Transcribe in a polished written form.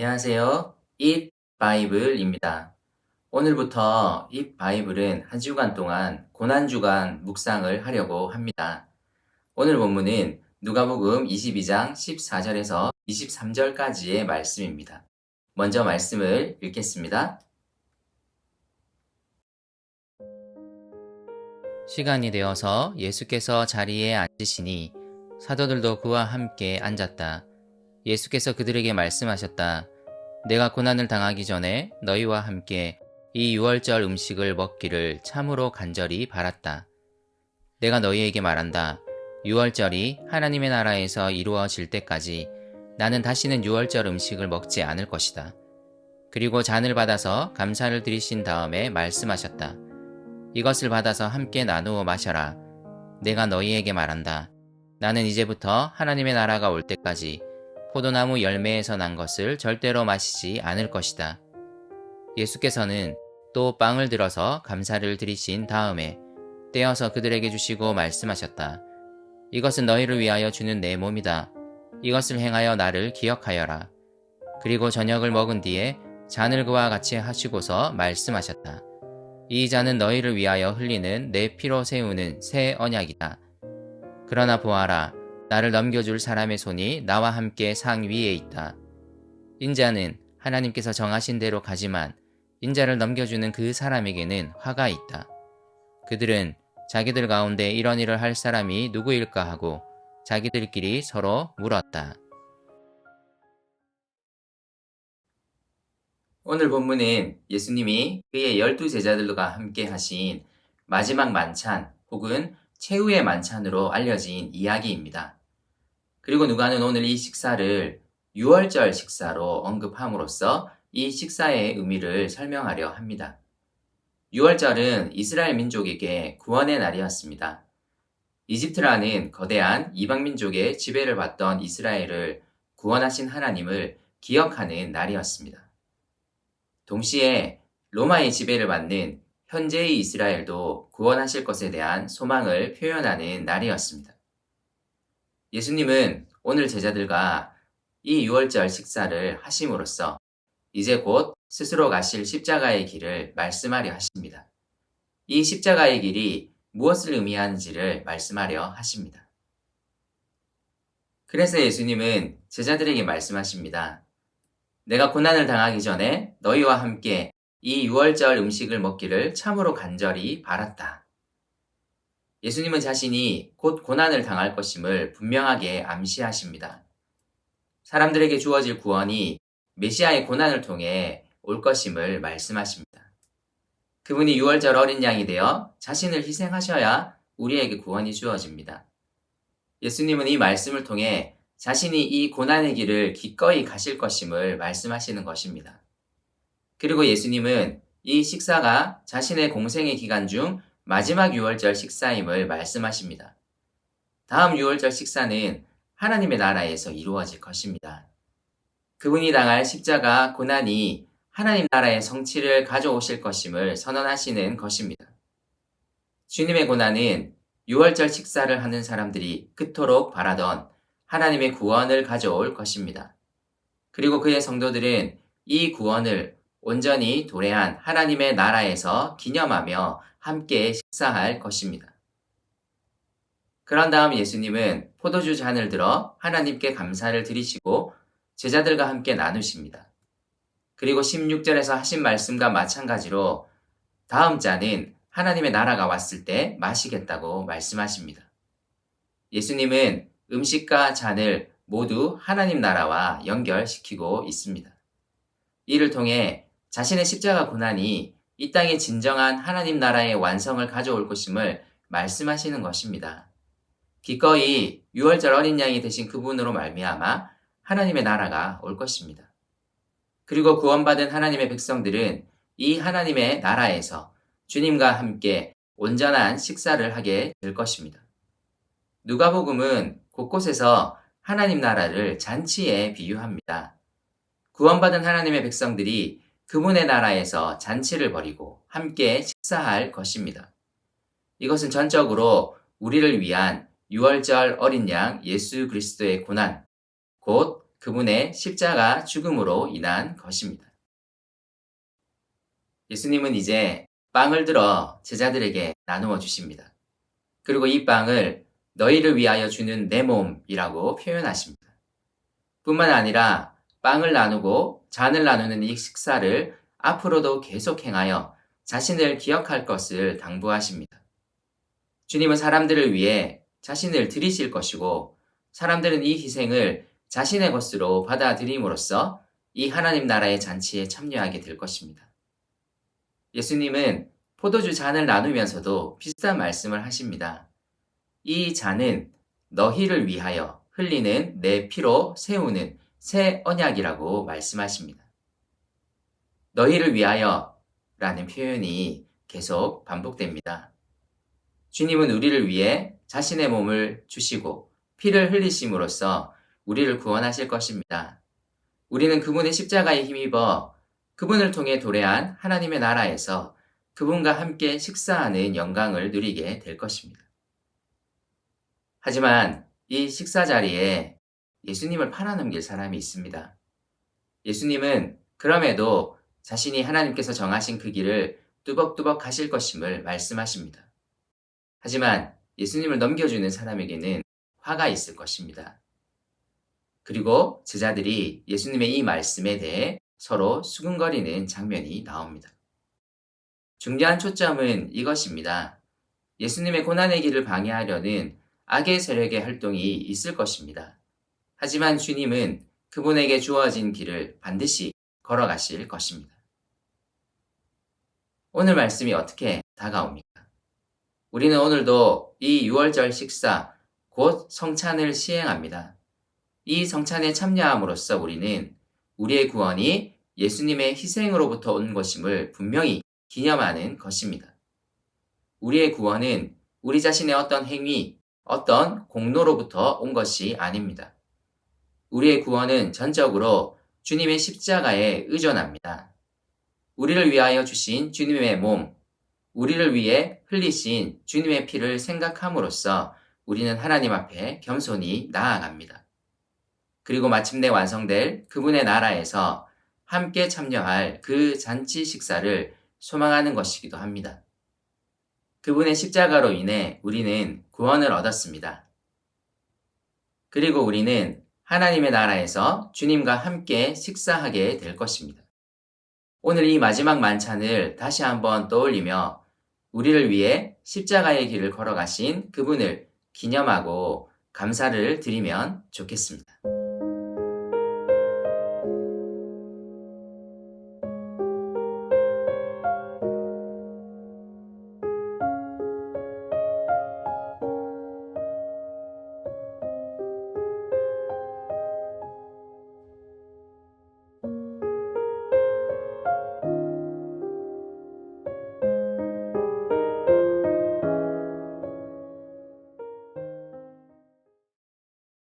안녕하세요. 잇 바이블입니다. 오늘부터 잇 바이블은 한 주간 동안 고난주간 묵상을 하려고 합니다. 오늘 본문은 누가복음 22장 14절에서 23절까지의 말씀입니다. 먼저 말씀을 읽겠습니다. 시간이 되어서 예수께서 자리에 앉으시니 사도들도 그와 함께 앉았다. 예수께서 그들에게 말씀하셨다. 내가 고난을 당하기 전에 너희와 함께 이 유월절 음식을 먹기를 참으로 간절히 바랐다. 내가 너희에게 말한다. 유월절이 하나님의 나라에서 이루어질 때까지 나는 다시는 유월절 음식을 먹지 않을 것이다. 그리고 잔을 받아서 감사를 드리신 다음에 말씀하셨다. 이것을 받아서 함께 나누어 마셔라. 내가 너희에게 말한다. 나는 이제부터 하나님의 나라가 올 때까지 포도나무 열매에서 난 것을 절대로 마시지 않을 것이다. 예수께서는 또 빵을 들어서 감사를 드리신 다음에 떼어서 그들에게 주시고 말씀하셨다. 이것은 너희를 위하여 주는 내 몸이다. 이것을 행하여 나를 기억하여라. 그리고 저녁을 먹은 뒤에 잔을 그와 같이 하시고서 말씀하셨다. 이 잔은 너희를 위하여 흘리는 내 피로 세우는 새 언약이다. 그러나 보아라. 나를 넘겨줄 사람의 손이 나와 함께 상 위에 있다. 인자는 하나님께서 정하신 대로 가지만 인자를 넘겨주는 그 사람에게는 화가 있다. 그들은 자기들 가운데 이런 일을 할 사람이 누구일까 하고 자기들끼리 서로 물었다. 오늘 본문은 예수님이 그의 12제자들과 함께 하신 마지막 만찬 혹은 최후의 만찬으로 알려진 이야기입니다. 그리고 누가는 오늘 이 식사를 유월절 식사로 언급함으로써 이 식사의 의미를 설명하려 합니다. 유월절은 이스라엘 민족에게 구원의 날이었습니다. 이집트라는 거대한 이방민족의 지배를 받던 이스라엘을 구원하신 하나님을 기억하는 날이었습니다. 동시에 로마의 지배를 받는 현재의 이스라엘도 구원하실 것에 대한 소망을 표현하는 날이었습니다. 예수님은 오늘 제자들과 이 유월절 식사를 하심으로써 이제 곧 스스로 가실 십자가의 길을 말씀하려 하십니다. 이 십자가의 길이 무엇을 의미하는지를 말씀하려 하십니다. 그래서 예수님은 제자들에게 말씀하십니다. 내가 고난을 당하기 전에 너희와 함께 이 유월절 음식을 먹기를 참으로 간절히 바랐다. 예수님은 자신이 곧 고난을 당할 것임을 분명하게 암시하십니다. 사람들에게 주어질 구원이 메시아의 고난을 통해 올 것임을 말씀하십니다. 그분이 유월절 어린 양이 되어 자신을 희생하셔야 우리에게 구원이 주어집니다. 예수님은 이 말씀을 통해 자신이 이 고난의 길을 기꺼이 가실 것임을 말씀하시는 것입니다. 그리고 예수님은 이 식사가 자신의 공생의 기간 중 마지막 유월절 식사임을 말씀하십니다. 다음 유월절 식사는 하나님의 나라에서 이루어질 것입니다. 그분이 당할 십자가 고난이 하나님 나라의 성취를 가져오실 것임을 선언하시는 것입니다. 주님의 고난은 유월절 식사를 하는 사람들이 그토록 바라던 하나님의 구원을 가져올 것입니다. 그리고 그의 성도들은 이 구원을 온전히 도래한 하나님의 나라에서 기념하며 함께 식사할 것입니다. 그런 다음 예수님은 포도주 잔을 들어 하나님께 감사를 드리시고 제자들과 함께 나누십니다. 그리고 16절에서 하신 말씀과 마찬가지로 다음 잔은 하나님의 나라가 왔을 때 마시겠다고 말씀하십니다. 예수님은 음식과 잔을 모두 하나님 나라와 연결시키고 있습니다. 이를 통해 자신의 십자가 고난이 이 땅의 진정한 하나님 나라의 완성을 가져올 것임을 말씀하시는 것입니다. 기꺼이 유월절 어린 양이 되신 그분으로 말미암아 하나님의 나라가 올 것입니다. 그리고 구원받은 하나님의 백성들은 이 하나님의 나라에서 주님과 함께 온전한 식사를 하게 될 것입니다. 누가복음은 곳곳에서 하나님 나라를 잔치에 비유합니다. 구원받은 하나님의 백성들이 그분의 나라에서 잔치를 벌이고 함께 식사할 것입니다. 이것은 전적으로 우리를 위한 유월절 어린 양 예수 그리스도의 고난, 곧 그분의 십자가 죽음으로 인한 것입니다. 예수님은 이제 빵을 들어 제자들에게 나누어 주십니다. 그리고 이 빵을 너희를 위하여 주는 내 몸이라고 표현하십니다. 뿐만 아니라 빵을 나누고 잔을 나누는 이 식사를 앞으로도 계속 행하여 자신을 기억할 것을 당부하십니다. 주님은 사람들을 위해 자신을 드리실 것이고 사람들은 이 희생을 자신의 것으로 받아들임으로써 이 하나님 나라의 잔치에 참여하게 될 것입니다. 예수님은 포도주 잔을 나누면서도 비슷한 말씀을 하십니다. 이 잔은 너희를 위하여 흘리는 내 피로 세우는 새 언약이라고 말씀하십니다. 너희를 위하여 라는 표현이 계속 반복됩니다. 주님은 우리를 위해 자신의 몸을 주시고 피를 흘리심으로써 우리를 구원하실 것입니다. 우리는 그분의 십자가에 힘입어 그분을 통해 도래한 하나님의 나라에서 그분과 함께 식사하는 영광을 누리게 될 것입니다. 하지만 이 식사 자리에 예수님을 팔아넘길 사람이 있습니다. 예수님은 그럼에도 자신이 하나님께서 정하신 그 길을 뚜벅뚜벅 가실 것임을 말씀하십니다. 하지만 예수님을 넘겨주는 사람에게는 화가 있을 것입니다. 그리고 제자들이 예수님의 이 말씀에 대해 서로 수근거리는 장면이 나옵니다. 중요한 초점은 이것입니다. 예수님의 고난의 길을 방해하려는 악의 세력의 활동이 있을 것입니다. 하지만 주님은 그분에게 주어진 길을 반드시 걸어가실 것입니다. 오늘 말씀이 어떻게 다가옵니까? 우리는 오늘도 이 유월절 식사, 곧 성찬을 시행합니다. 이 성찬에 참여함으로써 우리는 우리의 구원이 예수님의 희생으로부터 온 것임을 분명히 기념하는 것입니다. 우리의 구원은 우리 자신의 어떤 행위, 어떤 공로로부터 온 것이 아닙니다. 우리의 구원은 전적으로 주님의 십자가에 의존합니다. 우리를 위하여 주신 주님의 몸, 우리를 위해 흘리신 주님의 피를 생각함으로써 우리는 하나님 앞에 겸손히 나아갑니다. 그리고 마침내 완성될 그분의 나라에서 함께 참여할 그 잔치 식사를 소망하는 것이기도 합니다. 그분의 십자가로 인해 우리는 구원을 얻었습니다. 그리고 우리는 하나님의 나라에서 주님과 함께 식사하게 될 것입니다. 오늘 이 마지막 만찬을 다시 한번 떠올리며 우리를 위해 십자가의 길을 걸어가신 그분을 기념하고 감사를 드리면 좋겠습니다.